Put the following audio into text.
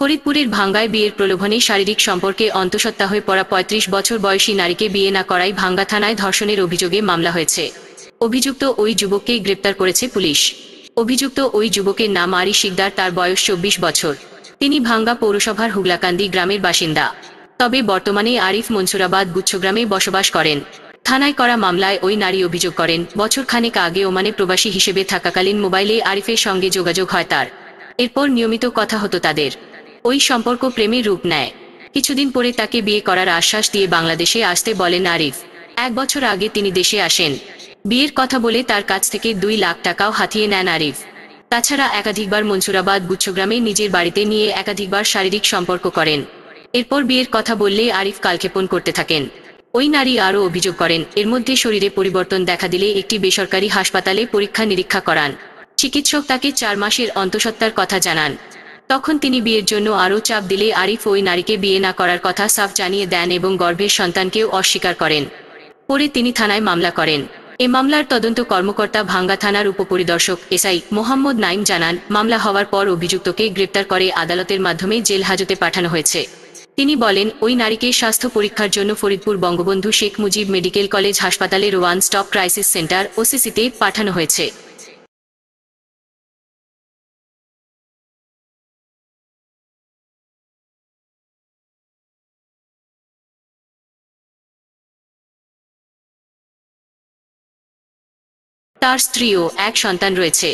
ফরিদপুরের ভাঙ্গায় বিয়ের প্রলোভনে শারীরিক সম্পর্কে অন্তঃসত্ত্বা হয়ে পড়া ৩৫ বছর বয়সী নারীকে বিয়ে না করায় ভাঙ্গা থানায় ধর্ষণের অভিযোগে মামলা হয়েছে। অভিযুক্ত ওই যুবককেই গ্রেপ্তার করেছে পুলিশ। অভিযুক্ত ওই যুবকের নাম আরি শিকদার, তার বয়স ২৪ বছর। তিনি ভাঙ্গা পৌরসভার হুগলাকান্দি গ্রামের বাসিন্দা। তবে বর্তমানে আরিফ মনসুরাবাদ গুচ্ছগ্রামে বসবাস করেন। থানায় করা মামলায় ওই নারী অভিযোগ করেন, বছর খানেক আগে ওমানে প্রবাসী হিসেবে থাকাকালীন মোবাইলে আরিফের সঙ্গে যোগাযোগ হয় তার। এরপর নিয়মিত কথা হতো তাদের। ওই সম্পর্ক প্রেমের রূপ নেয়। কিছুদিন পরে তাকে বিয়ে করার আশ্বাস দিয়ে বাংলাদেশে আসতে বলেন আরিফ। ১ বছর আগে তিনি দেশে আসেন। বিয়ের কথা বলে তার কাছ থেকে ২ লাখ টাকাও হাতিয়ে নেন আরিফ। তাছাড়া একাধিকবার মনসুরাবাদ গুচ্ছগ্রামে নিজের বাড়িতে নিয়ে একাধিকবার শারীরিক সম্পর্ক করেন। এরপর বিয়ের কথা বললে আরিফ কালক্ষেপণ করতে থাকেন। ওই নারী আরও অভিযোগ করেন, এর মধ্যে শরীরে পরিবর্তন দেখা দিলে একটি বেসরকারি হাসপাতালে পরীক্ষা নিরীক্ষা করান। চিকিৎসক তাকে ৪ মাসের অন্তঃসত্ত্বার কথা জানান। তখন তিনি বিয়ের জন্য আরও চাপ দিলে আরিফ ওই নারীকে বিয়ে না করার কথা সাফ জানিয়ে দেন এবং গর্ভের সন্তানকেও অস্বীকার করেন। পরে তিনি থানায় মামলা করেন। এ মামলার তদন্ত কর্মকর্তা ভাঙ্গা থানার উপপরিদর্শক এসআই মোহাম্মদ নাইম জানান, মামলা হওয়ার পর অভিযুক্তকে গ্রেপ্তার করে আদালতের মাধ্যমে জেল হাজতে পাঠানো হয়েছে। তিনি বলেন, ওই নারীকে স্বাস্থ্য পরীক্ষার জন্য ফরিদপুর বঙ্গবন্ধু শেখ মুজিব মেডিকেল কলেজ হাসপাতালের ওয়ান স্টপ ক্রাইসিস সেন্টার ওসিসিতে পাঠানো হয়েছে। তার স্ত্রী ও ১ সন্তান রয়েছে।